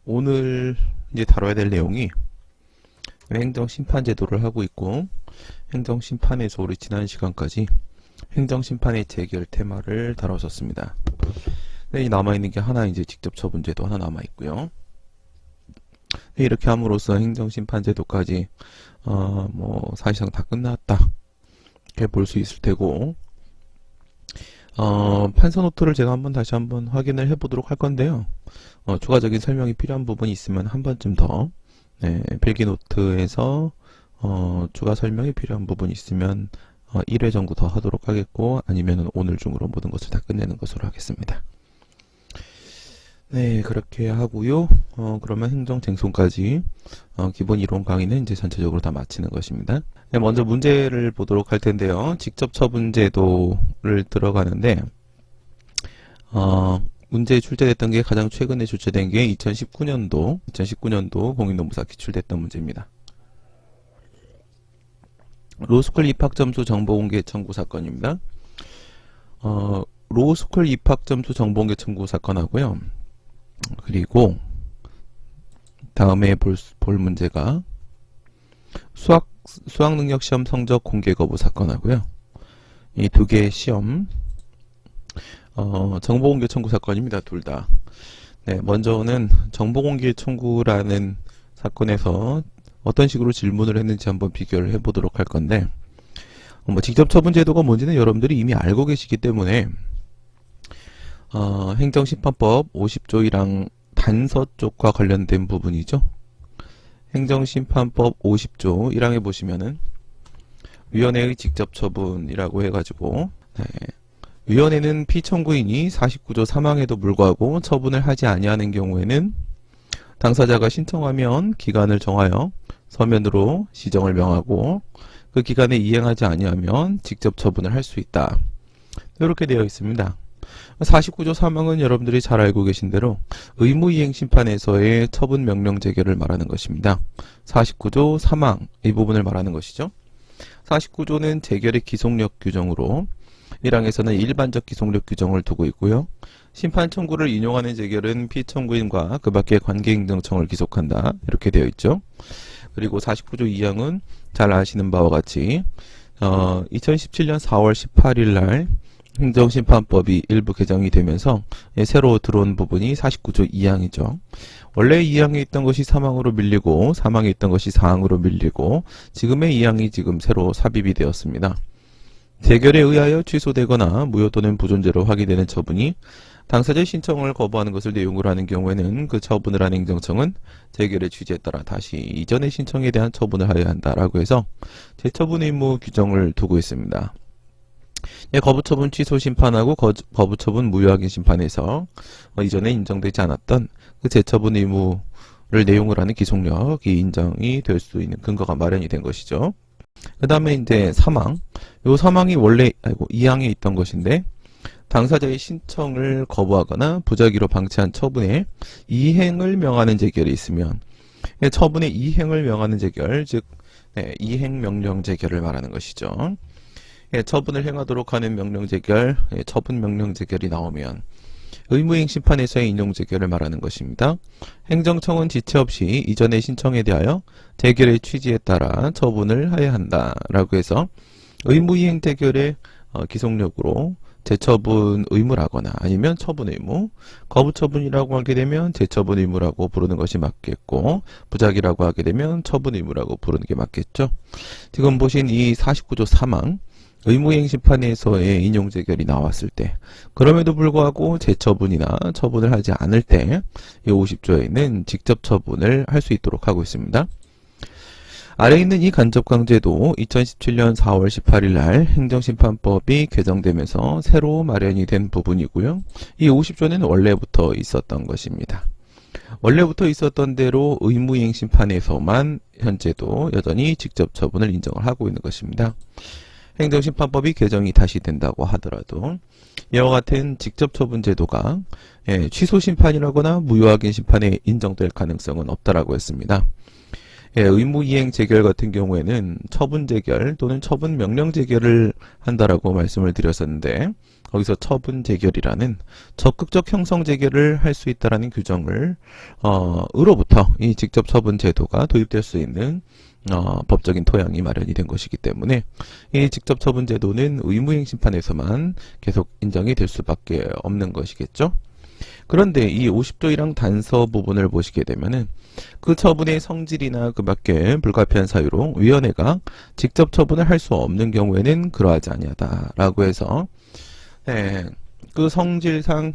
오늘 이제 다뤄야 될 내용이 행정심판제도를 하고 있고, 행정심판에서 우리 지난 시간까지 행정심판의 재결 테마를 다뤘었습니다. 이 남아있는 게 하나, 이제 직접처분제도 하나 남아있고요. 이렇게 함으로써 행정심판제도까지 사실상 다 끝났다 이렇게 볼 수 있을 테고, 판서 노트를 제가 다시 한번 확인을 해보도록 할 건데요. 추가적인 설명이 필요한 부분이 있으면 한 번쯤 더, 필기 노트에서 추가 설명이 필요한 부분이 있으면 1회 정도 더 하도록 하겠고, 아니면 오늘 중으로 모든 것을 다 끝내는 것으로 하겠습니다. 네, 그렇게 하고요. 그러면 행정쟁송까지 기본 이론 강의는 이제 전체적으로 다 마치는 것입니다. 네, 먼저 문제를 보도록 할 텐데요. 직접처분제도를 들어가는데, 문제 출제됐던 게 가장 최근에 출제된 게 2019년도 공인노무사 기출됐던 문제입니다. 로스쿨 입학점수 정보공개 청구 사건입니다. 로스쿨 입학점수 정보공개 청구 사건하고요. 그리고 다음에 볼 문제가 수학능력시험 성적 공개 거부 사건하고요. 이 두 개의 시험 정보공개 청구 사건입니다. 둘 다. 네, 먼저는 정보공개 청구라는 사건에서 어떤 식으로 질문을 했는지 한번 비교를 해보도록 할 건데, 직접처분제도가 뭔지는 여러분들이 이미 알고 계시기 때문에 행정심판법 50조 1항 단서 쪽과 관련된 부분이죠. 행정심판법 50조 1항에 보시면은 위원회의 직접처분이라고 해가지고, 위원회는 피청구인이 49조 3항에도 불구하고 처분을 하지 아니하는 경우에는 당사자가 신청하면 기간을 정하여 서면으로 시정을 명하고, 그 기간에 이행하지 아니하면 직접 처분을 할 수 있다. 이렇게 되어 있습니다. 49조 3항은 여러분들이 잘 알고 계신 대로 의무이행심판에서의 처분 명령 재결을 말하는 것입니다. 49조 3항 이 부분을 말하는 것이죠. 49조는 재결의 기속력 규정으로 1항에서는 일반적 기속력 규정을 두고 있고요. 심판 청구를 인용하는 재결은 피청구인과 그 밖의 관계행정청을 기속한다. 이렇게 되어 있죠. 그리고 49조 2항은 잘 아시는 바와 같이 2017년 4월 18일 날 행정심판법이 일부 개정이 되면서 새로 들어온 부분이 49조 2항이죠. 원래 2항에 있던 것이 3항으로 밀리고 3항에 있던 것이 4항으로 밀리고 지금의 2항이 지금 새로 삽입이 되었습니다. 재결에 의하여 취소되거나 무효 또는 부존재로 확인되는 처분이 당사자의 신청을 거부하는 것을 내용으로 하는 경우에는 그 처분을 한 행정청은 재결의 취지에 따라 다시 이전의 신청에 대한 처분을 하여야 한다라고 해서 재처분 의무 규정을 두고 있습니다. 거부처분 취소 심판하고 거부처분 무효확인 심판에서 이전에 인정되지 않았던 그 재처분 의무를 내용으로 하는 기속력이 인정이 될 수 있는 근거가 마련이 된 것이죠. 그 다음에 이제 3항. 요 3항이 원래 2항에 있던 것인데, 당사자의 신청을 거부하거나 부작위로 방치한 처분에 이행을 명하는 재결이 있으면, 처분의 이행을 명하는 재결, 즉 이행명령 재결을 말하는 것이죠. 처분을 행하도록 하는 명령 재결, 처분 명령 재결이 나오면 의무이행 심판에서의 인용 재결을 말하는 것입니다. 행정청은 지체 없이 이전의 신청에 대하여 재결의 취지에 따라 처분을 하여야 한다라고 해서 의무이행 재결의 기속력으로 재처분 의무라거나 아니면 처분 의무, 거부처분이라고 하게 되면 재처분 의무라고 부르는 것이 맞겠고, 부작위라고 하게 되면 처분 의무라고 부르는 게 맞겠죠. 지금 보신 이 49조 3항 의무이행심판에서의 인용재결이 나왔을 때, 그럼에도 불구하고 재처분이나 처분을 하지 않을 때 이 50조에는 직접 처분을 할 수 있도록 하고 있습니다. 아래 있는 이 간접강제도 2017년 4월 18일 날 행정심판법이 개정되면서 새로 마련이 된 부분이고요. 이 50조는 원래부터 있었던 것입니다. 원래부터 있었던 대로 의무이행심판에서만 현재도 여전히 직접 처분을 인정을 하고 있는 것입니다. 행정심판법이 개정이 다시 된다고 하더라도 이와 같은 직접처분제도가 취소심판이라거나 무효확인 심판에 인정될 가능성은 없다라고 했습니다. 의무이행 재결 같은 경우에는 처분 재결 또는 처분 명령 재결을 한다라고 말씀을 드렸었는데, 거기서 처분 재결이라는 적극적 형성 재결을 할 수 있다라는 규정을 으로부터 이 직접 처분 제도가 도입될 수 있는 법적인 토양이 마련이 된 것이기 때문에 이 직접 처분 제도는 의무이행 심판에서만 계속 인정이 될 수밖에 없는 것이겠죠. 그런데 이 50조 1항 단서 부분을 보시게 되면은 그 처분의 성질이나 그 밖에 불가피한 사유로 위원회가 직접 처분을 할 수 없는 경우에는 그러하지 아니하다라고 해서 그 성질상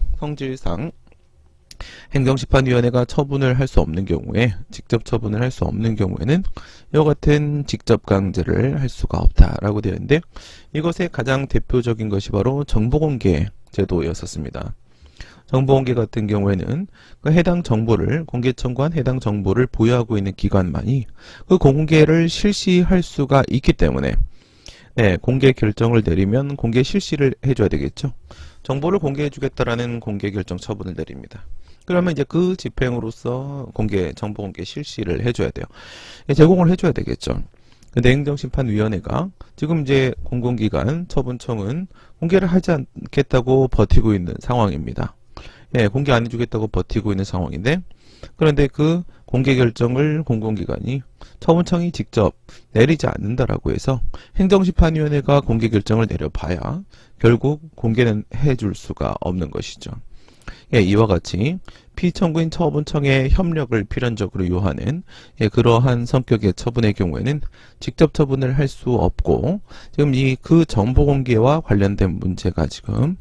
행정심판위원회가 처분을 할 수 없는 경우에 직접 처분을 할 수 없는 경우에는 이와 같은 직접 강제를 할 수가 없다라고 되어 있는데 이것의 가장 대표적인 것이 바로 정보공개 제도였었습니다. 정보공개 같은 경우에는 그 해당 정보를 공개 청구한 해당 정보를 보유하고 있는 기관만이 그 공개를 실시할 수가 있기 때문에 공개 결정을 내리면 공개 실시를 해줘야 되겠죠. 정보를 공개해 주겠다라는 공개 결정 처분을 내립니다. 그러면 이제 그 집행으로서 정보 공개 실시를 해줘야 돼요. 제공을 해줘야 되겠죠. 근데 행정심판위원회가 지금 이제 공공기관 처분청은 공개를 하지 않겠다고 버티고 있는 상황입니다. 공개 안 해주겠다고 버티고 있는 상황인데 그런데 그 공개 결정을 공공기관이 처분청이 직접 내리지 않는다라고 해서 행정심판위원회가 공개 결정을 내려봐야 결국 공개는 해줄 수가 없는 것이죠. 이와 같이 피청구인 처분청의 협력을 필연적으로 요하는 그러한 성격의 처분의 경우에는 직접 처분을 할 수 없고 지금 그 정보 공개와 관련된 문제가 지금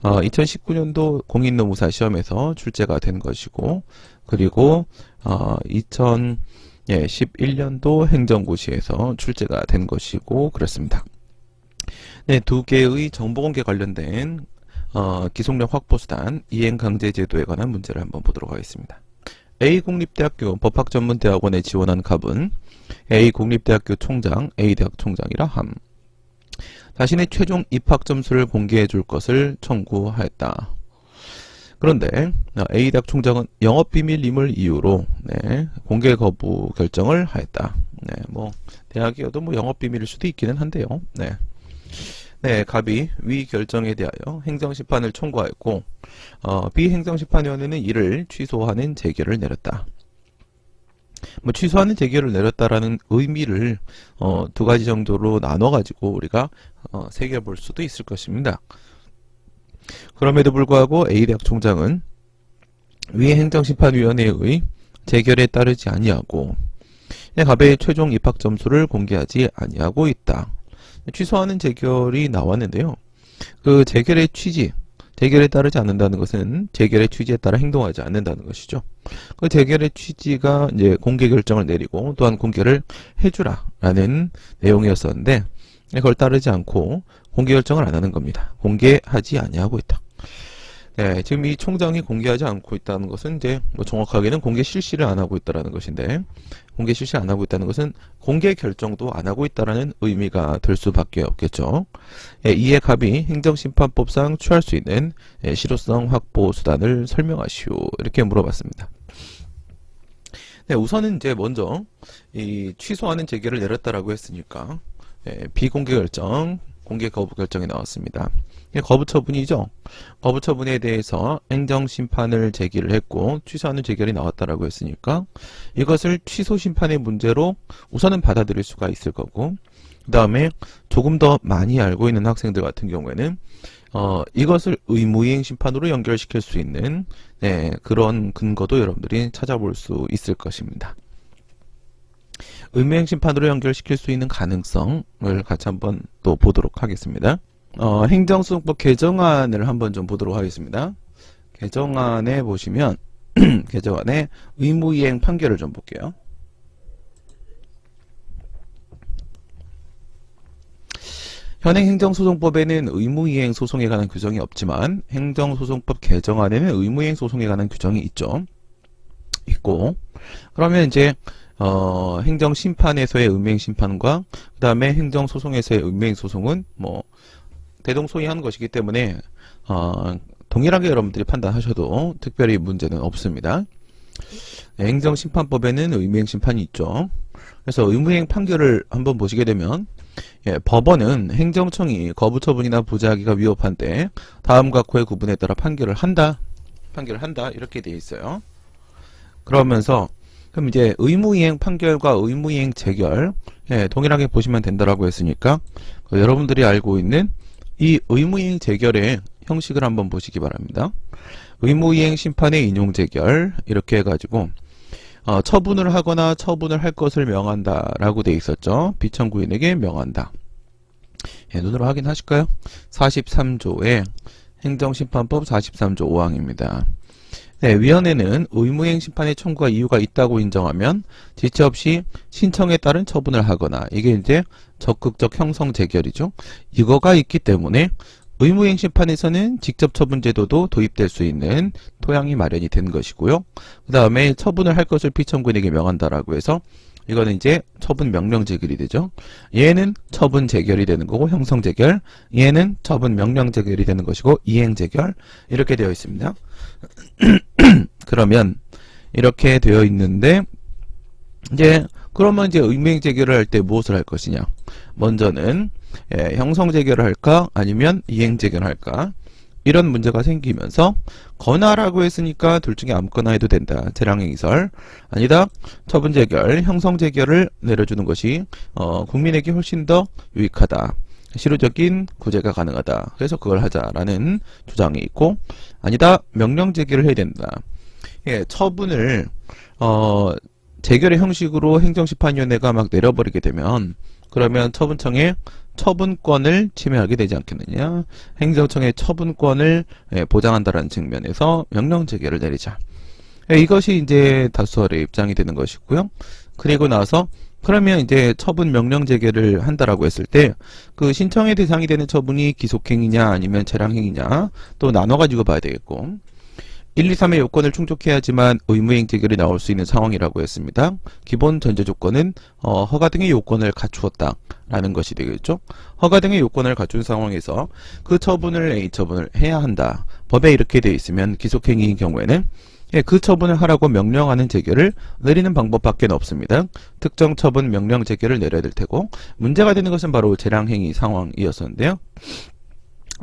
2019년도 공인노무사 시험에서 출제가 된 것이고 그리고 2011년도 행정고시에서 출제가 된 것이고 그렇습니다. 두 개의 정보공개 관련된 기속력 확보수단 이행강제제도에 관한 문제를 한번 보도록 하겠습니다. A국립대학교 법학전문대학원에 지원한 갑은 A국립대학교 총장, A대학 총장이라 함. 자신의 최종 입학점수를 공개해 줄 것을 청구하였다. 그런데 A대학 총장은 영업비밀임을 이유로 공개 거부 결정을 하였다. 뭐 대학이어도 뭐 영업비밀일 수도 있기는 한데요. 갑이 위 결정에 대하여 행정심판을 청구하였고 비행정심판위원회는 이를 취소하는 재결을 내렸다. 뭐 취소하는 재결을 내렸다라는 의미를 두 가지 정도로 나눠가지고 우리가 새겨볼 수도 있을 것입니다. 그럼에도 불구하고 A대학 총장은 위 행정심판위원회의 재결에 따르지 아니하고 갑의 최종 입학 점수를 공개하지 아니하고 있다. 취소하는 재결이 나왔는데요. 그 재결의 취지, 재결에 따르지 않는다는 것은 재결의 취지에 따라 행동하지 않는다는 것이죠. 그 재결의 취지가 이제 공개 결정을 내리고 또한 공개를 해주라라는 내용이었었는데 그걸 따르지 않고 공개 결정을 안 하는 겁니다. 공개하지 아니하고 있다. 지금 이 총장이 공개하지 않고 있다는 것은 이제 뭐 정확하게는 공개 실시를 안 하고 있다는 것인데 공개 실시 안 하고 있다는 것은 공개 결정도 안 하고 있다는 의미가 될 수밖에 없겠죠. 이에 갑이 행정심판법상 취할 수 있는 실효성 확보 수단을 설명하시오. 이렇게 물어봤습니다. 우선은 이제 먼저 이 취소하는 재결을 내렸다라고 했으니까 비공개 결정, 공개 거부 결정이 나왔습니다. 거부 처분이죠. 거부 처분에 대해서 행정심판을 제기를 했고 취소하는 재결이 나왔다라고 했으니까 이것을 취소 심판의 문제로 우선은 받아들일 수가 있을 거고 그 다음에 조금 더 많이 알고 있는 학생들 같은 경우에는 이것을 의무이행 심판으로 연결시킬 수 있는 그런 근거도 여러분들이 찾아볼 수 있을 것입니다. 의무이행 심판으로 연결시킬 수 있는 가능성을 같이 한번 또 보도록 하겠습니다. 행정소송법 개정안을 한번 좀 보도록 하겠습니다. 개정안에 보시면 개정안에 의무이행 판결을 좀 볼게요. 현행 행정소송법에는 의무이행 소송에 관한 규정이 없지만 행정소송법 개정안에는 의무이행 소송에 관한 규정이 있고 그러면 이제 행정심판에서의 의무이행 심판과 그 다음에 행정소송에서의 의무이행 소송은 뭐 대동소이한 것이기 때문에 동일하게 여러분들이 판단하셔도 특별히 문제는 없습니다. 행정심판법에는 의무이행 심판이 있죠. 그래서 의무이행 판결을 한번 보시게 되면 법원은 행정청이 거부처분이나 부작위가 위법한 때 다음 각호의 구분에 따라 판결을 한다. 이렇게 되어 있어요. 그러면서 그럼 이제 의무이행 판결과 의무이행 재결 동일하게 보시면 된다라고 했으니까 여러분들이 알고 있는 이 의무이행 재결의 형식을 한번 보시기 바랍니다. 의무이행 심판의 인용 재결 이렇게 해가지고 처분을 하거나 처분을 할 것을 명한다 라고 되어 있었죠. 비청구인에게 명한다. 눈으로 확인하실까요? 43조의 행정심판법 43조 5항입니다. 위원회는 의무이행 심판의 청구가 이유가 있다고 인정하면 지체 없이 신청에 따른 처분을 하거나 이게 이제 적극적 형성 재결이죠. 이거가 있기 때문에 의무이행 심판에서는 직접 처분 제도도 도입될 수 있는 토양이 마련이 된 것이고요. 그 다음에 처분을 할 것을 피청구인에게 명한다라고 해서 이거는 이제 처분 명령 재결이 되죠. 얘는 처분 재결이 되는 거고 형성 재결, 얘는 처분 명령 재결이 되는 것이고 이행 재결 이렇게 되어 있습니다. 그러면 이렇게 되어 있는데 이제 그러면 이제 의무이행 재결을 할 때 무엇을 할 것이냐? 먼저는 형성 재결을 할까 아니면 이행 재결을 할까? 이런 문제가 생기면서 건하라고 했으니까 둘 중에 아무거나 해도 된다. 재량행위설 아니다. 처분 재결, 형성 재결을 내려주는 것이 국민에게 훨씬 더 유익하다. 실효적인 구제가 가능하다. 그래서 그걸 하자라는 주장이 있고 아니다. 명령 재결을 해야 된다. 처분을 재결의 형식으로 행정심판위원회가 막 내려버리게 되면 그러면 처분청의 처분권을 침해하게 되지 않겠느냐. 행정청의 처분권을 보장한다는 측면에서 명령 재결을 내리자. 이것이 이제 다수설의 입장이 되는 것이고요. 그리고 나서 그러면 이제 처분 명령 재결을 한다라고 했을 때 그 신청의 대상이 되는 처분이 기속행위냐 아니면 재량행위냐 또 나눠가지고 봐야 되겠고 1, 2, 3의 요건을 충족해야지만 의무이행 재결이 나올 수 있는 상황이라고 했습니다. 기본 전제 조건은 허가 등의 요건을 갖추었다라는 것이 되겠죠. 허가 등의 요건을 갖춘 상황에서 그 처분을 A 처분을 해야 한다. 법에 이렇게 되어 있으면 기속행위인 경우에는 그 처분을 하라고 명령하는 재결을 내리는 방법밖에 없습니다. 특정 처분 명령 재결을 내려야 될 테고 문제가 되는 것은 바로 재량행위 상황이었었는데요.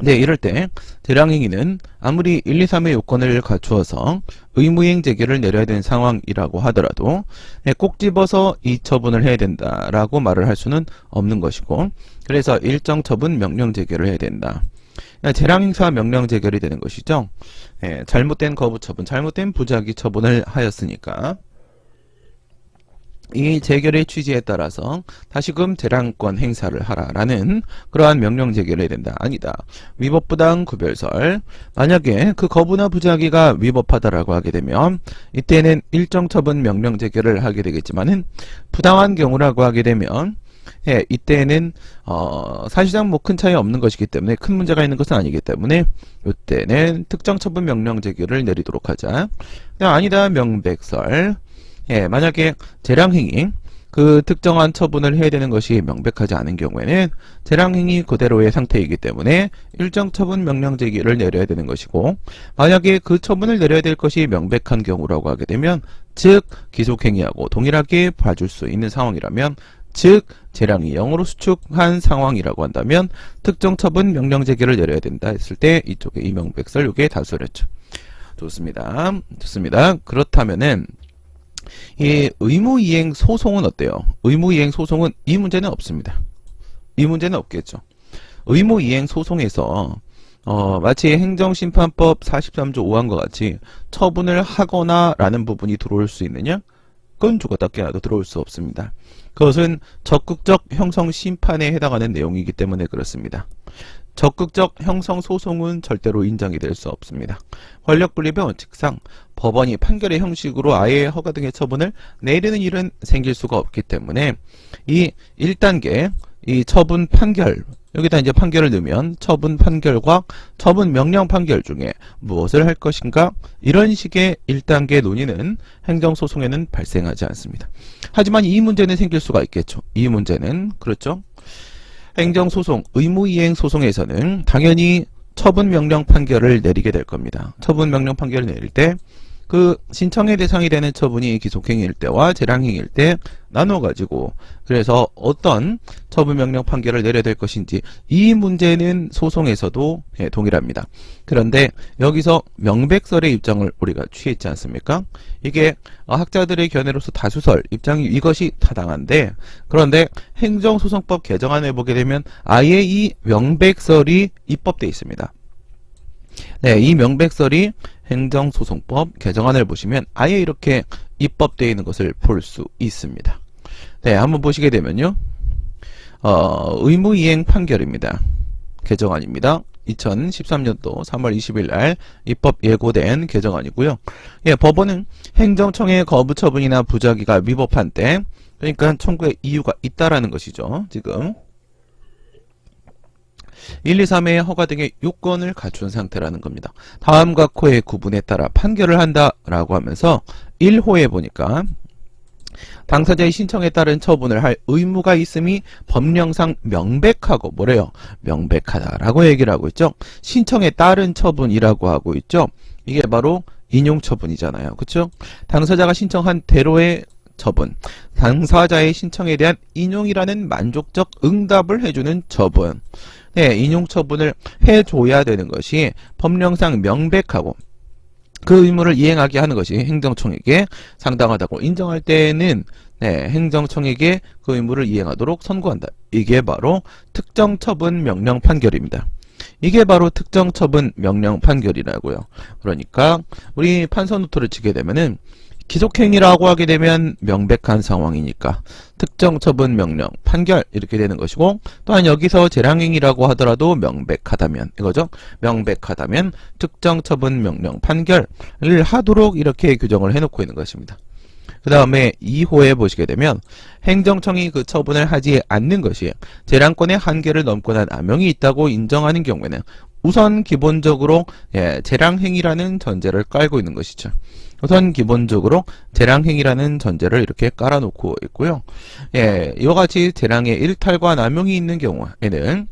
이럴 때 재량행위는 아무리 1, 2, 3의 요건을 갖추어서 의무이행 재결을 내려야 되는 상황이라고 하더라도 꼭 집어서 이 처분을 해야 된다라고 말을 할 수는 없는 것이고 그래서 일정 처분 명령 재결을 해야 된다. 재량행사 명령 재결이 되는 것이죠. 잘못된 거부 처분, 잘못된 부작위 처분을 하였으니까 이 재결의 취지에 따라서 다시금 재량권 행사를 하라라는 그러한 명령 재결을 해야 된다. 아니다. 위법부당 구별설. 만약에 그 거부나 부작위가 위법하다라고 하게 되면 이때는 일정 처분 명령 재결을 하게 되겠지만은 부당한 경우라고 하게 되면 이때는 사실상 뭐 큰 차이 없는 것이기 때문에 큰 문제가 있는 것은 아니기 때문에 이때는 특정 처분 명령 재결을 내리도록 하자. 아니다. 명백설. 만약에 재량행위 그 특정한 처분을 해야 되는 것이 명백하지 않은 경우에는 재량행위 그대로의 상태이기 때문에 일정 처분 명령 재결을 내려야 되는 것이고 만약에 그 처분을 내려야 될 것이 명백한 경우라고 하게 되면 즉 기속행위하고 동일하게 봐줄 수 있는 상황이라면 즉 재량이 0으로 수축한 상황이라고 한다면 특정 처분 명령 재결을 내려야 된다 했을 때 이쪽에 이명백설 요게 다수였죠. 좋습니다. 그렇다면은 이 의무이행 소송은 어때요? 의무이행 소송은 이 문제는 없습니다. 이 문제는 없겠죠. 의무이행 소송에서 마치 행정심판법 43조 5항과 같이 처분을 하거나 라는 부분이 들어올 수 있느냐? 그건 죽었다 깨어나도 들어올 수 없습니다. 그것은 적극적 형성 심판에 해당하는 내용이기 때문에 그렇습니다. 적극적 형성 소송은 절대로 인정이 될 수 없습니다. 권력분립의 원칙상 법원이 판결의 형식으로 아예 허가 등의 처분을 내리는 일은 생길 수가 없기 때문에 이 1단계 이 처분 판결 여기다 이제 판결을 넣으면 처분 판결과 처분 명령 판결 중에 무엇을 할 것인가 이런 식의 1단계 논의는 행정소송에는 발생하지 않습니다. 하지만 이 문제는 생길 수가 있겠죠. 이 문제는 그렇죠. 행정소송, 의무이행 소송에서는 당연히 처분 명령 판결을 내리게 될 겁니다. 처분 명령 판결을 내릴 때 그 신청의 대상이 되는 처분이 기속행위일 때와 재량행위일 때 나눠가지고 그래서 어떤 처분명령 판결을 내려야 될 것인지 이 문제는 소송에서도 동일합니다. 그런데 여기서 명백설의 입장을 우리가 취했지 않습니까? 이게 학자들의 견해로서 다수설 입장이 이것이 타당한데 그런데 행정소송법 개정안을 보게 되면 아예 이 명백설이 입법되어 있습니다. 네, 이 명백설이 행정소송법 개정안을 보시면 아예 이렇게 입법되어 있는 것을 볼 수 있습니다. 네, 한번 보시게 되면요. 의무이행 판결입니다. 개정안입니다. 2013년도 3월 20일 날 입법 예고된 개정안이고요. 예, 법원은 행정청의 거부 처분이나 부작위가 위법한 때, 그러니까 청구의 이유가 있다라는 것이죠. 지금 1, 2, 3의 허가 등의 요건을 갖춘 상태라는 겁니다. 다음과 코의 구분에 따라 판결을 한다라고 하면서 1호에 보니까 당사자의 신청에 따른 처분을 할 의무가 있음이 법령상 명백하고 뭐래요? 명백하다라고 얘기를 하고 있죠. 신청에 따른 처분이라고 하고 있죠. 이게 바로 인용처분이잖아요. 그렇죠? 당사자가 신청한 대로의 처분, 당사자의 신청에 대한 인용이라는 만족적 응답을 해주는 처분. 네, 인용처분을 해줘야 되는 것이 법령상 명백하고 그 의무를 이행하게 하는 것이 행정청에게 상당하다고 인정할 때에는 네, 행정청에게 그 의무를 이행하도록 선고한다. 이게 바로 특정처분 명령 판결입니다. 이게 바로 특정처분 명령 판결이라고요. 그러니까 우리 판서노트를 치게 되면은 기속행위라고 하게 되면 명백한 상황이니까 특정처분 명령 판결 이렇게 되는 것이고 또한 여기서 재량행위라고 하더라도 명백하다면 이거죠. 명백하다면 특정처분 명령 판결을 하도록 이렇게 규정을 해놓고 있는 것입니다. 그 다음에 2호에 보시게 되면 행정청이 그 처분을 하지 않는 것이 재량권의 한계를 넘거나 남용이 있다고 인정하는 경우에는 우선 기본적으로 재량행위라는 전제를 깔고 있는 것이죠. 우선 기본적으로 재량행위라는 전제를 이렇게 깔아놓고 있고요. 이와 같이 재량의 일탈과 남용이 있는 경우에는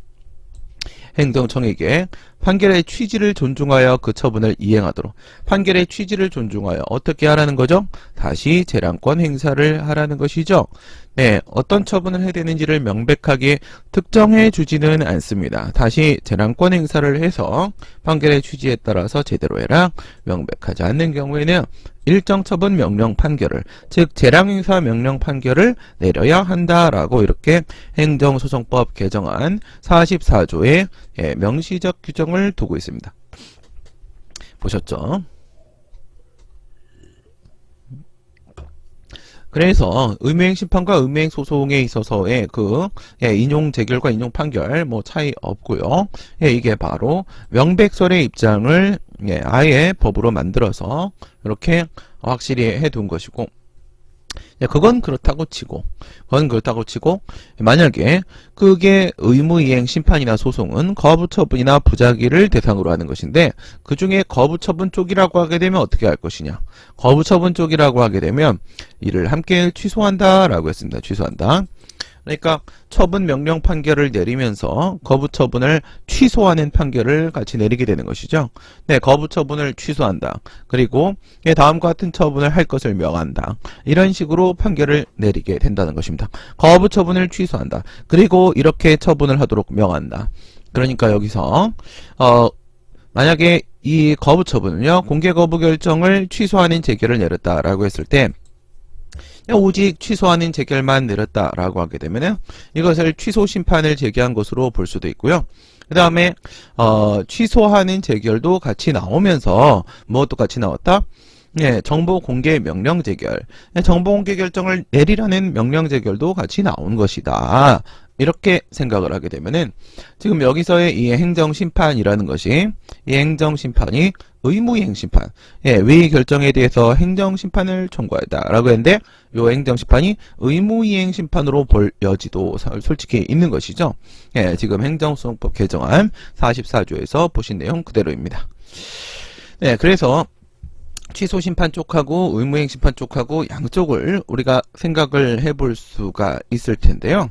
행정청에게 판결의 취지를 존중하여 그 처분을 이행하도록 판결의 취지를 존중하여 어떻게 하라는 거죠? 다시 재량권 행사를 하라는 것이죠. 네, 어떤 처분을 해야 되는지를 명백하게 특정해 주지는 않습니다. 다시 재량권 행사를 해서 판결의 취지에 따라서 제대로 해라. 명백하지 않는 경우에는 일정 처분 명령 판결을 즉 재량행사 명령 판결을 내려야 한다라고 이렇게 행정소송법 개정안 44조에 명시적 규정을 두고 있습니다. 보셨죠? 그래서 의무행 심판과 의무행 소송에 있어서의 그 인용 재결과 인용 판결 뭐 차이 없고요. 이게 바로 명백설의 입장을 아예 법으로 만들어서 이렇게 확실히 해둔 것이고 그건 그렇다고 치고 만약에 그게 의무이행 심판이나 소송은 거부처분이나 부작위를 대상으로 하는 것인데 그 중에 거부처분 쪽이라고 하게 되면 어떻게 할 것이냐. 거부처분 쪽이라고 하게 되면 이를 함께 취소한다 라고 했습니다. 취소한다. 그러니까 처분 명령 판결을 내리면서 거부 처분을 취소하는 판결을 같이 내리게 되는 것이죠. 네, 거부 처분을 취소한다. 그리고 다음과 같은 처분을 할 것을 명한다. 이런 식으로 판결을 내리게 된다는 것입니다. 거부 처분을 취소한다. 그리고 이렇게 처분을 하도록 명한다. 그러니까 여기서 만약에 이 거부 처분은요, 공개 거부 결정을 취소하는 재결을 내렸다라고 했을 때 오직 취소하는 재결만 내렸다라고 하게 되면은 이것을 취소 심판을 제기한 것으로 볼 수도 있고요. 그 다음에 취소하는 재결도 같이 나오면서 무엇도 같이 나왔다? 정보 공개 명령 재결, 정보 공개 결정을 내리라는 명령 재결도 같이 나온 것이다. 이렇게 생각을 하게 되면은 지금 여기서의 이 행정심판이라는 것이 이 행정심판이 의무이행 심판, 위 결정에 대해서 행정심판을 청구하다라고 했는데 이 행정심판이 의무이행 심판으로 볼 여지도 솔직히 있는 것이죠. 지금 행정소송법 개정안 44조에서 보신 내용 그대로입니다. 그래서 취소심판 쪽하고 의무행심판 쪽하고 양쪽을 우리가 생각을 해볼 수가 있을 텐데요.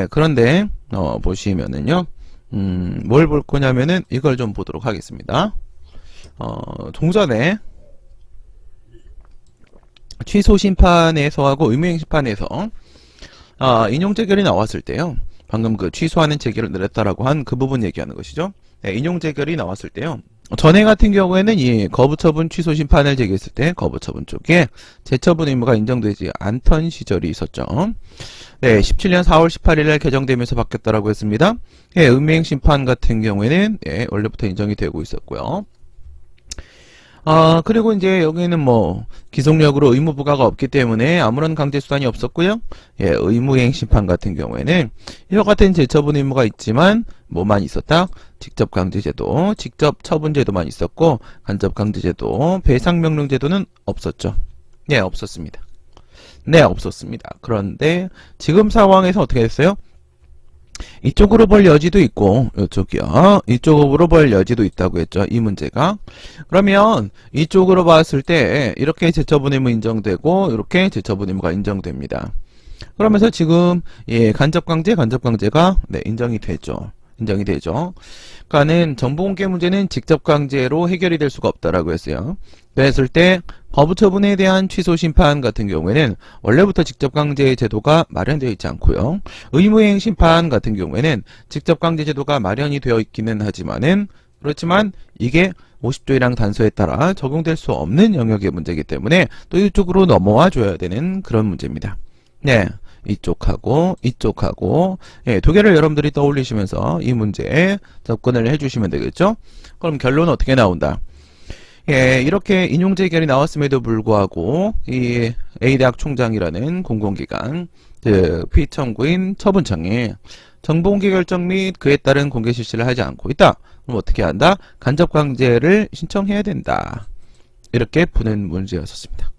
그런데 보시면은요, 뭘 볼 거냐면은 이걸 좀 보도록 하겠습니다. 종전에 취소 심판에서 하고 의무이행 심판에서 인용 재결이 나왔을 때요. 방금 그 취소하는 재결을 내렸다라고 한 그 부분 얘기하는 것이죠. 네, 인용 재결이 나왔을 때요. 전에 같은 경우에는 이 거부처분 취소 심판을 제기했을 때 거부처분 쪽에 재처분 의무가 인정되지 않던 시절이 있었죠. 네, 17년 4월 18일 날 개정되면서 바뀌었다라고 했습니다. 예, 의무이행 심판 같은 경우에는 예, 원래부터 인정이 되고 있었고요. 그리고 이제 여기는 뭐 기속력으로 의무 부과가 없기 때문에 아무런 강제 수단이 없었고요. 예, 의무이행 심판 같은 경우에는 이와 같은 재처분 의무가 있지만 뭐만 있었다? 직접 강제제도, 직접 처분제도만 있었고 간접 강제제도, 배상명령제도는 없었죠. 네, 없었습니다. 네, 없었습니다. 그런데 지금 상황에서 어떻게 됐어요? 이쪽으로 볼 여지도 있고 이쪽이요. 이쪽으로 볼 여지도 있다고 했죠. 이 문제가. 그러면 이쪽으로 봤을 때 이렇게 재처분 의무 인정되고 이렇게 재처분 의무가 인정됩니다. 그러면서 지금 예, 간접강제가 네, 인정이 되죠. 인정이 되죠. 그러니까는 정보공개 문제는 직접 강제로 해결이 될 수가 없다라고 했어요. 그랬을 때 거부처분에 대한 취소 심판 같은 경우에는 원래부터 직접 강제 제도가 마련되어 있지 않고요. 의무이행 심판 같은 경우에는 직접 강제 제도가 마련이 되어 있기는 하지만은 그렇지만 이게 50조 1항 단서에 따라 적용될 수 없는 영역의 문제이기 때문에 또 이쪽으로 넘어와 줘야 되는 그런 문제입니다. 네. 이쪽하고 예, 두 개를 여러분들이 떠올리시면서 이 문제에 접근을 해주시면 되겠죠. 그럼 결론은 어떻게 나온다? 예, 이렇게 인용 재결이 나왔음에도 불구하고 이 A대학 총장이라는 공공기관 피청구인 처분청이 정보공개 결정 및 그에 따른 공개 실시를 하지 않고 있다. 그럼 어떻게 한다? 간접강제를 신청해야 된다. 이렇게 푸는 문제였었습니다.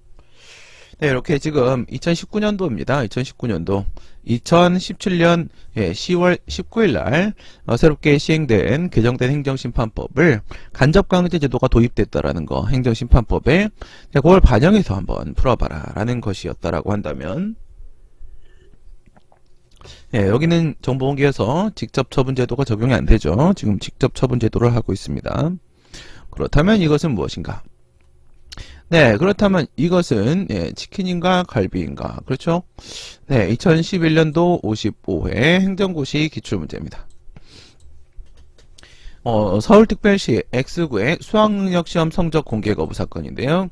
네, 이렇게 지금 2019년도입니다. 2019년도 2017년 10월 19일 날 새롭게 시행된 개정된 행정심판법을 간접강제 제도가 도입됐다라는 거 행정심판법에 그걸 반영해서 한번 풀어봐라 라는 것이었다라고 한다면 예, 여기는 정보공개에서 직접처분제도가 적용이 안 되죠. 지금 직접처분제도를 하고 있습니다. 그렇다면 이것은 무엇인가? 네, 그렇다면 이것은 예, 치킨인가 갈비인가? 그렇죠? 네, 2011년도 55회 행정고시 기출문제입니다. 서울특별시 X구의 수학능력시험 성적 공개 거부 사건인데요.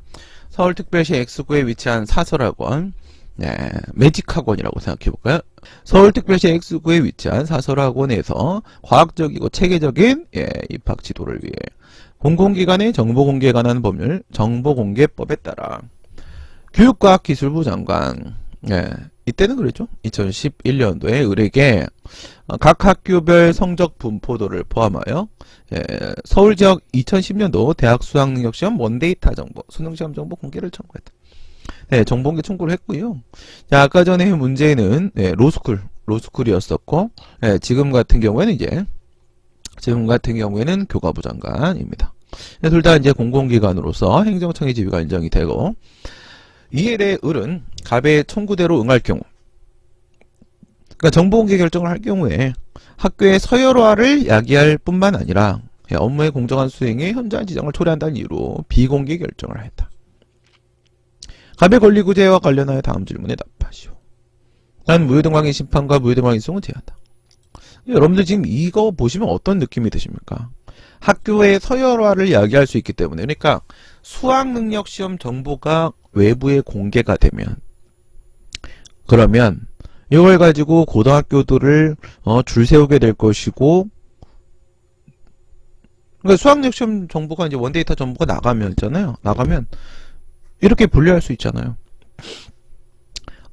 서울특별시 X구에 위치한 사설학원, 네, 매직학원이라고 생각해볼까요? 서울특별시 X구에 위치한 사설학원에서 과학적이고 체계적인 예, 입학 지도를 위해 공공기관의 정보공개에 관한 법률 정보공개법에 따라 교육과학기술부 장관 이때는 그랬죠. 2011년도에 의뢰게 각 학교별 성적 분포도를 포함하여 서울지역 2010년도 대학 수학능력시험 원데이터 정보 수능시험 정보 공개를 청구했다. 네, 정보공개 청구를 했고요. 자, 아까 전에 문제는 로스쿨이었었고 지금 같은 경우에는 교과부 장관입니다. 둘 다 이제 공공기관으로서 행정청의 지위가 인정이 되고 이에 대해 을은 갑의 청구대로 응할 경우 그러니까 정보공개 결정을 할 경우에 학교의 서열화를 야기할 뿐만 아니라 업무의 공정한 수행에 현저한 지장을 초래한다는 이유로 비공개 결정을 했다. 갑의 권리구제와 관련하여 다음 질문에 답하시오. 난 무효등광의 심판과 무효등광의 인송은 제한다. 여러분들 지금 이거 보시면 어떤 느낌이 드십니까? 학교의 서열화를 이야기할 수 있기 때문에 그러니까 수학능력시험 정보가 외부에 공개가 되면 그러면 이걸 가지고 고등학교들을 줄 세우게 될 것이고 그러니까 수학능력시험 정보가 이제 원데이터 정보가 나가면 이렇게 분류할 수 있잖아요.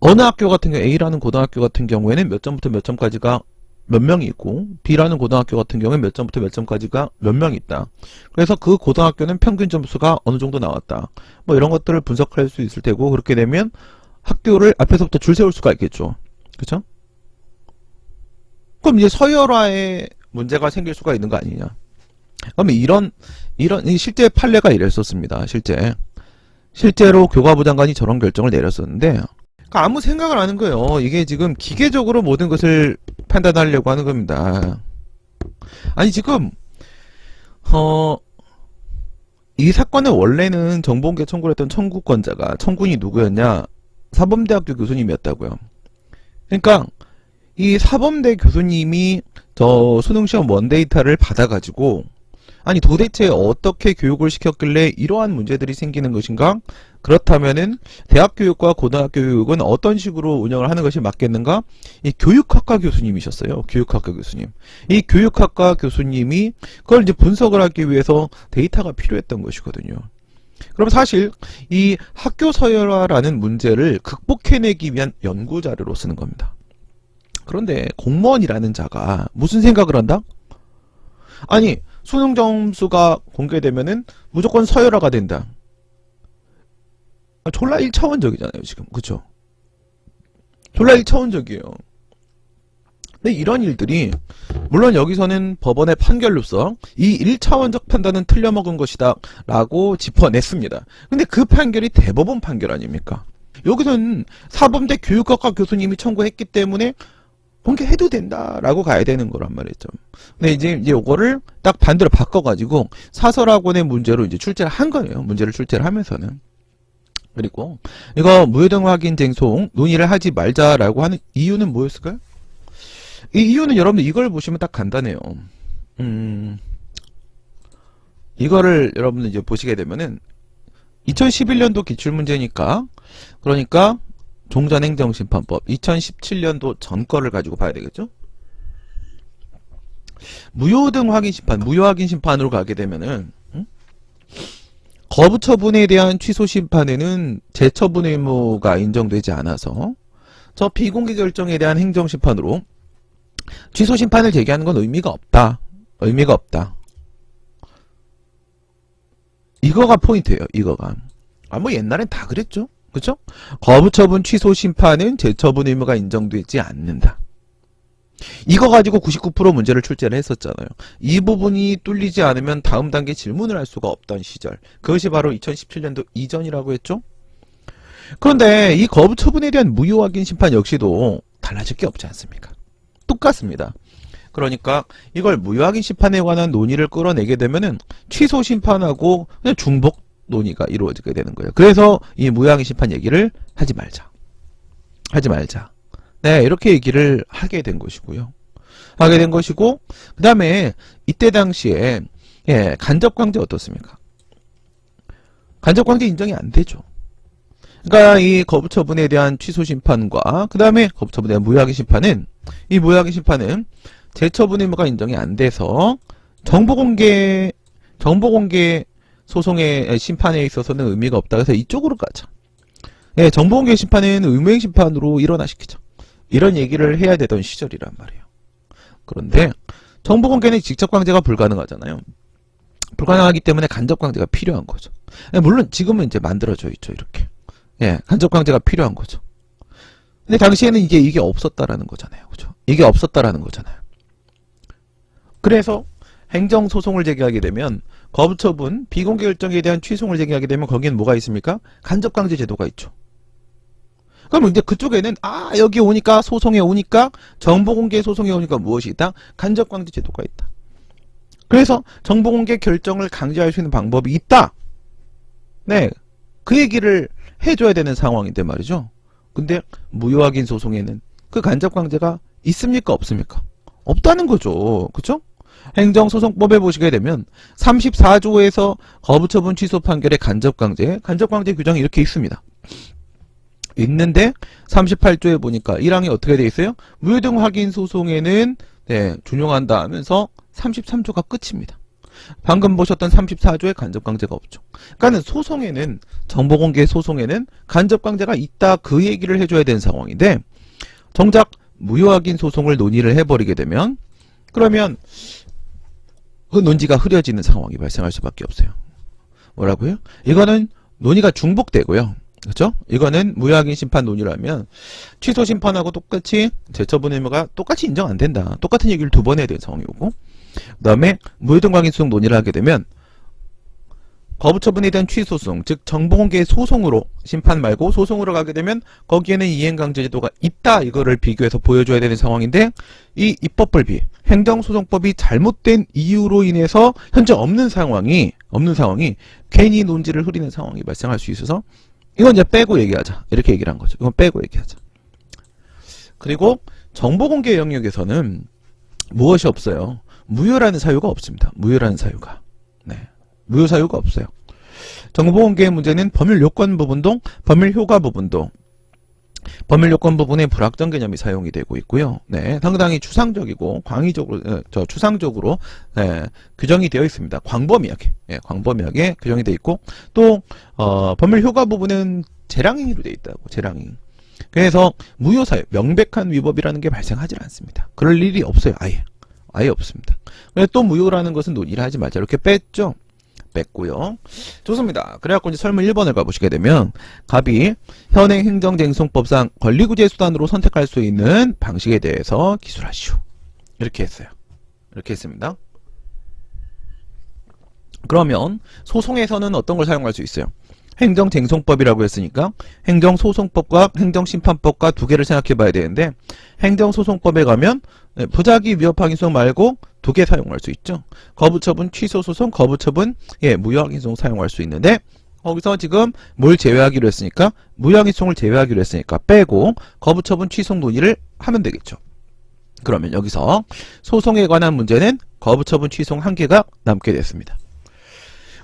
어느 학교 같은 경우 A라는 고등학교 같은 경우에는 몇 점부터 몇 점까지가 몇 명이 있고 B라는 고등학교 같은 경우에 몇 점부터 몇 점까지가 몇 명이 있다. 그래서 그 고등학교는 평균 점수가 어느 정도 나왔다. 뭐 이런 것들을 분석할 수 있을 테고 그렇게 되면 학교를 앞에서부터 줄 세울 수가 있겠죠. 그쵸? 그럼 이제 서열화에 문제가 생길 수가 있는 거 아니냐. 그러면 이런 실제 판례가 이랬었습니다. 실제로 교과부 장관이 저런 결정을 내렸었는데 그러니까 아무 생각을 안 하는 거예요. 이게 지금 기계적으로 모든 것을 판단하려고 하는 겁니다. 아니 지금 이 사건은 원래는 정보공개 청구를 했던 청구권자가 청구인이 누구였냐? 사범대학교 교수님이었다고요. 그러니까 이 사범대 교수님이 저 수능시험 원데이터를 받아가지고 아니 도대체 어떻게 교육을 시켰길래 이러한 문제들이 생기는 것인가? 그렇다면은 대학 교육과 고등학교 교육은 어떤 식으로 운영을 하는 것이 맞겠는가? 이 교육학과 교수님이셨어요. 교육학과 교수님. 이 교육학과 교수님이 그걸 이제 분석을 하기 위해서 데이터가 필요했던 것이거든요. 그럼 사실 이 학교 서열화라는 문제를 극복해내기 위한 연구 자료로 쓰는 겁니다. 그런데 공무원이라는 자가 무슨 생각을 한다? 아니 수능 점수가 공개되면은 무조건 서열화가 된다. 졸라 1차원적이잖아요, 지금. 그쵸? 졸라 1차원적이에요. 근데 이런 일들이, 물론 여기서는 법원의 판결로서 이 1차원적 판단은 틀려먹은 것이다 라고 짚어냈습니다. 근데 그 판결이 대법원 판결 아닙니까? 여기서는 사범대 교육학과 교수님이 청구했기 때문에 공개해도 된다라고 가야 되는 거란 말이죠. 근데 이제 요거를 딱 반대로 바꿔가지고 사설학원의 문제로 이제 출제를 한 거예요. 문제를 출제를 하면서는. 그리고 이거 무효등 확인 쟁송 논의를 하지 말자라고 하는 이유는 뭐였을까요? 이 이유는 여러분들 이걸 보시면 딱 간단해요. 이거를 여러분들 이제 보시게 되면은 2011년도 기출문제니까 그러니까 종전행정심판법 2017년도 전 거를 가지고 봐야 되겠죠? 무효등 확인심판, 무효확인심판으로 가게 되면은 거부처분에 대한 취소심판에는 재처분 의무가 인정되지 않아서 저 비공개 결정에 대한 행정심판으로 취소심판을 제기하는 건 의미가 없다. 의미가 없다. 이거가 포인트예요. 이거가. 뭐 옛날엔 다 그랬죠. 그쵸? 거부처분 취소심판은 재처분 의무가 인정되지 않는다. 이거 가지고 99% 문제를 출제를 했었잖아요. 이 부분이 뚫리지 않으면 다음 단계 질문을 할 수가 없던 시절. 그것이 바로 2017년도 이전이라고 했죠. 그런데 이 거부처분에 대한 무효확인 심판 역시도 달라질 게 없지 않습니까? 똑같습니다. 그러니까 이걸 무효확인 심판에 관한 논의를 끌어내게 되면은 취소 심판하고 그냥 중복 논의가 이루어지게 되는 거예요. 그래서 이 무효확인 심판 얘기를 하지 말자. 하지 말자. 네, 이렇게 얘기를 하게 된 것이고요. 하게 된 것이고, 그 다음에 이때 당시에 간접강제 어떻습니까? 간접강제 인정이 안 되죠. 그러니까 이 거부처분에 대한 취소심판과 그 다음에 거부처분에 대한 무효확인 심판은 이 무효확인 심판은 재처분 의무가 인정이 안 돼서 정보공개 소송의 심판에 있어서는 의미가 없다. 그래서 이쪽으로 가자. 네, 정보공개 심판은 의무행 심판으로 일원화시키자. 이런 얘기를 해야 되던 시절이란 말이에요. 그런데 정보공개는 직접강제가 불가능하잖아요. 불가능하기 때문에 간접강제가 필요한 거죠. 물론 지금은 이제 만들어져 있죠. 이렇게. 예, 간접강제가 필요한 거죠. 근데 당시에는 이게 없었다라는 거잖아요. 그죠? 이게 없었다라는 거잖아요. 그래서 행정소송을 제기하게 되면 거부처분, 비공개 결정에 대한 취소를 제기하게 되면 거기엔 뭐가 있습니까? 간접강제 제도가 있죠. 그럼 이제 그쪽에는 여기 오니까 소송에 오니까 정보공개 소송에 오니까 무엇이 있다? 간접강제 제도가 있다. 그래서 정보공개 결정을 강제할 수 있는 방법이 있다. 네, 그 얘기를 해줘야 되는 상황인데 말이죠. 근데 무효확인 소송에는 그 간접강제가 있습니까? 없습니까? 없다는 거죠. 그쵸? 행정소송법에 보시게 되면 34조에서 거부처분 취소 판결의 간접강제 규정이 이렇게 있습니다. 있는데 38조에 보니까 1항이 어떻게 돼 있어요? 무효등 확인 소송에는 준용한다 하면서 33조가 끝입니다. 방금 보셨던 34조에 간접강제가 없죠. 그러니까 소송에는 정보공개 소송에는 간접강제가 있다 그 얘기를 해줘야 되는 상황인데 정작 무효확인 소송을 논의를 해버리게 되면 그러면 그 논지가 흐려지는 상황이 발생할 수밖에 없어요. 뭐라고요? 이거는 논의가 중복되고요. 그렇죠? 이거는 무효확인 심판 논의라면 취소 심판하고 똑같이 재처분 의무가 똑같이 인정 안 된다. 똑같은 얘기를 두 번 해야 되는 상황이 오고 그 다음에 무효등 확인 소송 논의를 하게 되면 거부처분에 대한 취소송, 즉 정보공개 소송으로 심판 말고 소송으로 가게 되면 거기에는 이행강제제도가 있다 이거를 비교해서 보여줘야 되는 상황인데 이 입법불비, 행정소송법이 잘못된 이유로 인해서 현재 없는 상황이 괜히 논지를 흐리는 상황이 발생할 수 있어서 이건 이제 빼고 얘기하자 이렇게 얘기를 한 거죠. 이건 빼고 얘기하자. 그리고 정보공개 영역에서는 무엇이 없어요? 무효라는 사유가 없습니다. 무효라는 사유가. 네. 무효 사유가 없어요. 정보공개의 문제는 법률 요건 부분도 법률 효과 부분도 법률 요건 부분에 불확정 개념이 사용이 되고 있고요. 네, 상당히 추상적이고 광의적으로 추상적으로 네, 규정이 되어 있습니다. 광범위하게 광범위하게 규정이 되어 있고 또 법률 효과 부분은 재량행위로 되어 있다고 재량행. 그래서 무효 사유 명백한 위법이라는 게 발생하지 않습니다. 그럴 일이 없어요. 아예 없습니다. 또 무효라는 것은 논의를 하지 말자 이렇게 뺐죠. 뺐고요. 좋습니다. 그래갖고 이제 설문 1번을 가보시게 되면 갑이 현행 행정쟁송법상 권리구제 수단으로 선택할 수 있는 방식에 대해서 기술하시오. 이렇게 했어요. 이렇게 했습니다. 그러면 소송에서는 어떤 걸 사용할 수 있어요? 행정쟁송법이라고 했으니까 행정소송법과 행정심판법과 두 개를 생각해 봐야 되는데 행정소송법에 가면 부작위 위협항의소송 말고 두 개 사용할 수 있죠. 거부처분 취소소송, 거부처분 무효항의소송 사용할 수 있는데 거기서 지금 뭘 제외하기로 했으니까 무효항의소송을 제외하기로 했으니까 빼고 거부처분 취소 논의를 하면 되겠죠. 그러면 여기서 소송에 관한 문제는 거부처분 취소 한 개가 남게 됐습니다.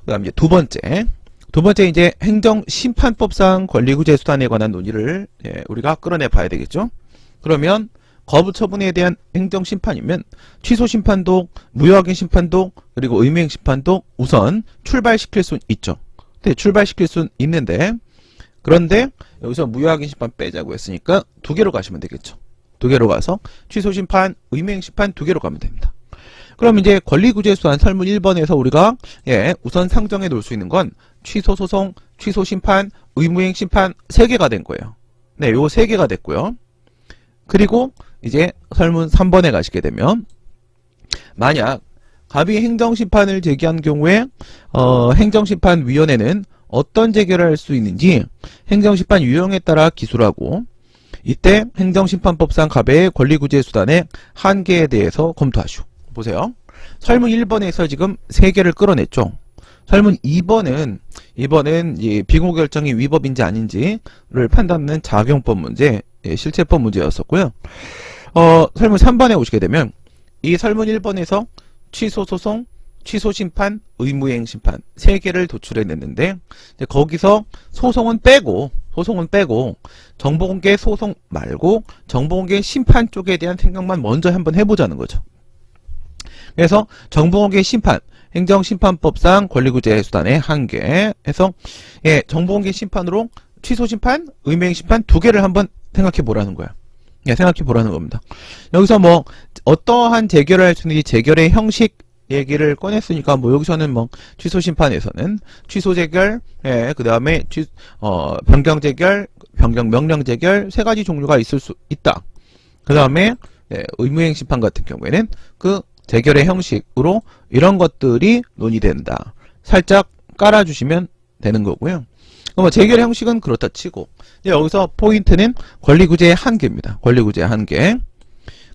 그 다음 이제 두 번째 이제 행정심판법상 권리구제 수단에 관한 논의를 우리가 끌어내 봐야 되겠죠. 그러면 거부처분에 대한 행정심판이면 취소심판도 무효확인 심판도 그리고 의무행 심판도 우선 출발시킬 수 있죠. 네, 출발시킬 수 있는데 그런데 여기서 무효확인 심판 빼자고 했으니까 두 개로 가시면 되겠죠. 두 개로 가서 취소심판, 의무행 심판 두 개로 가면 됩니다. 그럼 이제 권리구제 수단 설문 1번에서 우리가 우선 상정해 놓을 수 있는 건 취소소송, 취소심판, 의무행 심판 3개가 된 거예요. 네, 요 3개가 됐고요. 그리고 이제 설문 3번에 가시게 되면 만약 갑이 행정심판을 제기한 경우에 행정심판위원회는 어떤 재결을 할 수 있는지 행정심판 유형에 따라 기술하고 이때 행정심판법상 갑의 권리구제 수단의 한계에 대해서 검토하시오. 보세요. 설문 1번에서 지금 3개를 끌어냈죠. 설문 2번은 이제 비공개 결정이 위법인지 아닌지를 판단하는 작용법 문제, 실체법 문제였었고요. 설문 3번에 오시게 되면 이 설문 1번에서 취소소송, 취소심판, 의무행 심판 3개를 도출해냈는데 거기서 소송은 빼고 정보공개 소송 말고 정보공개 심판 쪽에 대한 생각만 먼저 한번 해보자는 거죠. 그래서 정보공개 심판, 행정심판법상 권리구제 수단의 한계 해서 정보공개 심판으로 취소심판, 의무행 심판 두 개를 한번 생각해 보라는 거야. 생각해 보라는 겁니다. 여기서 뭐 어떠한 재결을 할 수 있는지 재결의 형식 얘기를 꺼냈으니까 뭐 여기서는 뭐 취소심판에서는 취소재결, 그 다음에 변경재결, 변경명령재결 3가지 종류가 있을 수 있다. 그 다음에 의무행 심판 같은 경우에는 그 재결의 형식으로 이런 것들이 논의된다. 살짝 깔아주시면 되는 거고요. 그럼 재결의 형식은 그렇다 치고 여기서 포인트는 권리구제의 한계입니다. 권리구제의 한계.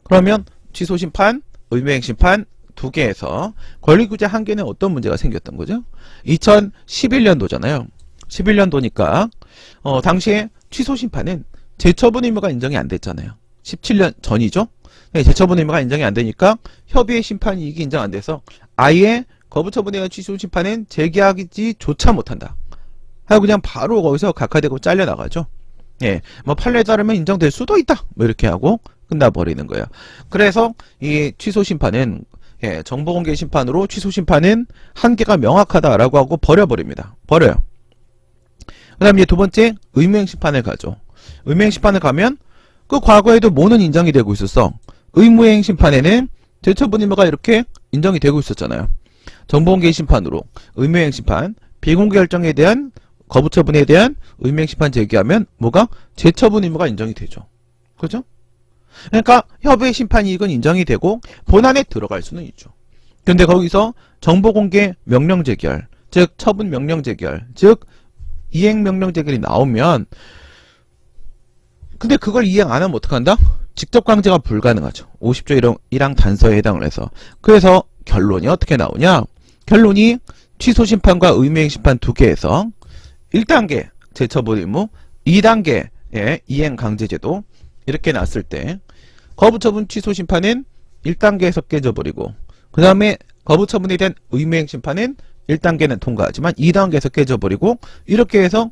그러면 취소심판, 의무행심판 두 개에서 권리구제 한계는 어떤 문제가 생겼던 거죠? 2011년도잖아요. 11년도니까 당시에 취소심판은 재처분 의무가 인정이 안 됐잖아요. 17년 전이죠. 재처분 의무가 인정이 안 되니까 협의의 심판 이익이 인정 안 돼서 아예 거부처분에 의한 취소심판은 제기하지조차 못한다. 하고 그냥 바로 거기서 각하되고 잘려나가죠. 뭐 판례에 따르면 인정될 수도 있다. 뭐 이렇게 하고 끝나버리는 거예요. 그래서 이 취소심판은 정보공개 심판으로 취소심판은 한계가 명확하다라고 하고 버려버립니다. 버려요. 그 다음에 두 번째 의무행심판을 가죠. 의무행심판을 가면 그 과거에도 뭐는 인정이 되고 있었어. 의무행심판에는 재처분 의무가 이렇게 인정이 되고 있었잖아요. 정보공개 심판으로 의무행심판, 비공개 결정에 대한 거부처분에 대한 의무행심판 제기하면 뭐가? 재처분 의무가 인정이 되죠. 그죠? 그러니까 협의의 심판 이익은 인정이 되고 본안에 들어갈 수는 있죠. 근데 거기서 정보공개 명령 재결 즉 처분 명령 제결, 즉 이행 명령 제결이 나오면, 근데 그걸 이행 안 하면 어떡한다? 직접 강제가 불가능하죠. 50조 1항 단서에 해당을 해서. 그래서 결론이 어떻게 나오냐? 결론이 취소 심판과 의무이행 심판 두 개에서 1단계 재처분 의무, 2단계의 이행 강제제도 이렇게 났을 때 거부처분 취소 심판은 1단계에서 깨져버리고, 그 다음에 거부처분에 대한 의무이행 심판은 1단계는 통과하지만 2단계에서 깨져버리고, 이렇게 해서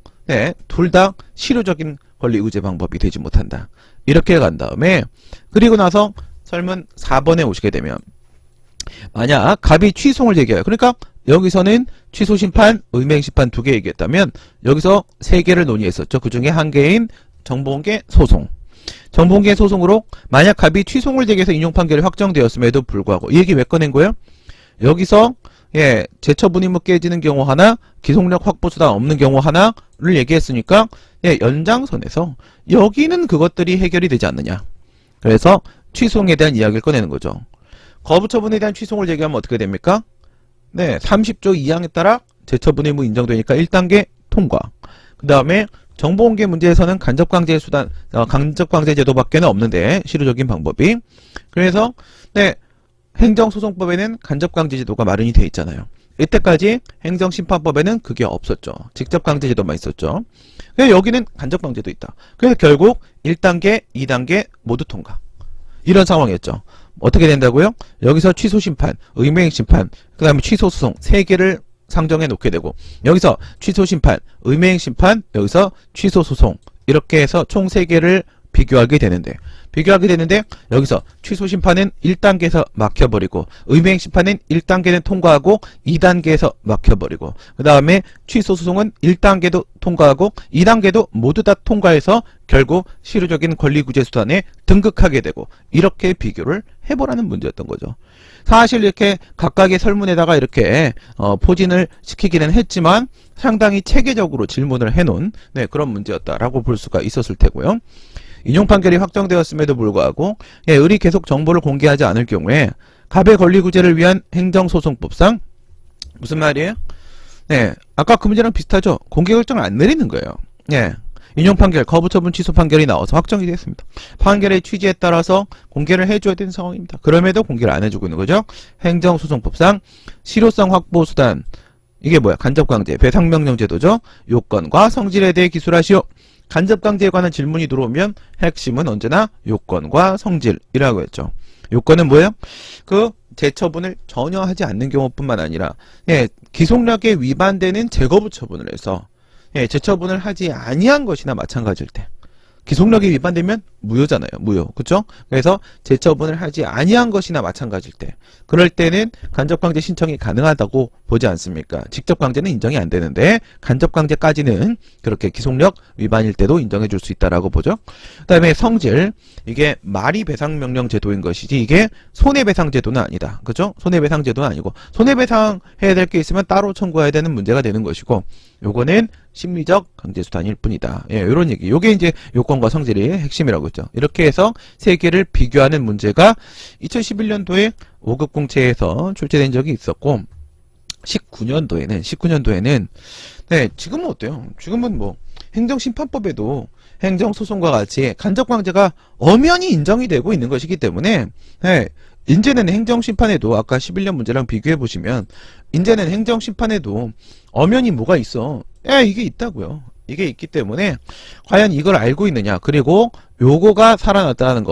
둘 다 실효적인 권리 의제 방법이 되지 못한다. 이렇게 간 다음에, 그리고 나서 설문 4번에 오시게 되면, 만약 갑이 취소를 제기해요. 그러니까 여기서는 취소 심판, 의무이행 심판 두 개 얘기했다면 여기서 세 개를 논의했었죠. 그 중에 한 개인 정보공개 소송. 정보공개 소송으로 만약 갑이 취소를 제기해서 인용 판결이 확정되었음에도 불구하고, 이 얘기 왜 꺼낸 거예요? 여기서 재처분 의무 깨지는 경우 하나, 기속력 확보 수단 없는 경우 하나를 얘기했으니까 연장선에서 여기는 그것들이 해결이 되지 않느냐. 그래서 취소에 대한 이야기를 꺼내는 거죠. 거부처분에 대한 취소를 제기하면 어떻게 됩니까? 30조 2항에 따라 재처분 의무 인정되니까 1단계 통과. 그 다음에 정보공개 문제에서는 간접강제 수단, 간접강제 제도밖에는 없는데, 실효적인 방법이. 그래서, 행정소송법에는 간접강제 제도가 마련이 되어 있잖아요. 이때까지 행정심판법에는 그게 없었죠. 직접강제 제도만 있었죠. 그래서 여기는 간접강제도 있다. 그래서 결국 1단계, 2단계 모두 통과. 이런 상황이었죠. 어떻게 된다고요? 여기서 취소심판, 의무이행 심판, 그 다음에 취소소송 3개를 상정해 놓게 되고, 여기서 취소심판, 의무이행 심판, 여기서 취소소송, 이렇게 해서 총 3개를 비교하게 되는데 여기서 취소심판은 1단계에서 막혀버리고, 의무이행 심판은 1단계는 통과하고 2단계에서 막혀버리고, 그 다음에 취소소송은 1단계도 통과하고 2단계도 모두 다 통과해서 결국 실효적인 권리구제수단에 등극하게 되고, 이렇게 비교를 해보라는 문제였던 거죠. 사실 이렇게 각각의 설문에다가 이렇게 포진을 시키기는 했지만 상당히 체계적으로 질문을 해놓은 그런 문제였다라고 볼 수가 있었을 테고요. 인용 판결이 확정되었음에도 불구하고 을이 계속 정보를 공개하지 않을 경우에 갑의 권리구제를 위한 행정소송법상 무슨 말이에요? 아까 그 문제랑 비슷하죠. 공개 결정을 안 내리는 거예요. 인용 판결, 거부처분 취소 판결이 나와서 확정이 됐습니다. 판결의 취지에 따라서 공개를 해줘야 되는 상황입니다. 그럼에도 공개를 안 해주고 있는 거죠. 행정소송법상 실효성 확보 수단, 이게 뭐야? 간접강제, 배상명령제도죠. 요건과 성질에 대해 기술하시오. 간접강제에 관한 질문이 들어오면 핵심은 언제나 요건과 성질이라고 했죠. 요건은 뭐예요? 그 재처분을 전혀 하지 않는 경우뿐만 아니라 기속력에 위반되는 재거부 처분을 해서 재처분을 하지 아니한 것이나 마찬가지일 때, 기속력이 위반되면 무효잖아요. 무효. 그쵸? 그래서 재처분을 하지 아니한 것이나 마찬가지일 때, 그럴 때는 간접강제 신청이 가능하다고 보지 않습니까? 직접강제는 인정이 안 되는데 간접강제까지는 그렇게 기속력 위반일 때도 인정해 줄 수 있다라고 보죠. 그 다음에 성질, 이게 말이 배상명령 제도인 것이지 이게 손해배상 제도는 아니다. 그죠? 손해배상 제도는 아니고, 손해배상해야 될 게 있으면 따로 청구해야 되는 문제가 되는 것이고, 요거는 심리적 강제수단일 뿐이다. 요런 얘기. 요게 이제 요건과 성질이 핵심이라고 했죠. 이렇게 해서 세 개를 비교하는 문제가 2011년도에 5급 공채에서 출제된 적이 있었고, 19년도에는 지금은 어때요? 지금은 뭐 행정심판법에도 행정소송과 같이 간접강제가 엄연히 인정이 되고 있는 것이기 때문에 이제는 행정심판에도 아까 11년 문제랑 비교해보시면 이제는 행정심판에도 엄연히 뭐가 있어? 이게 있다고요. 이게 있기 때문에 과연 이걸 알고 있느냐, 그리고 요거가 살아났다는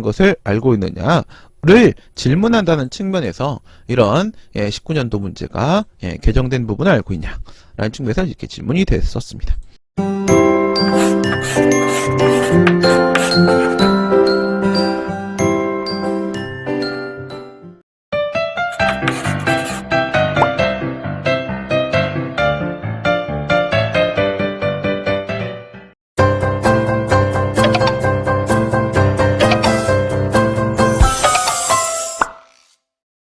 것을 알고 있느냐를 질문한다는 측면에서 이런 19년도 문제가 개정된 부분을 알고 있냐라는 측면에서 이렇게 질문이 됐었습니다.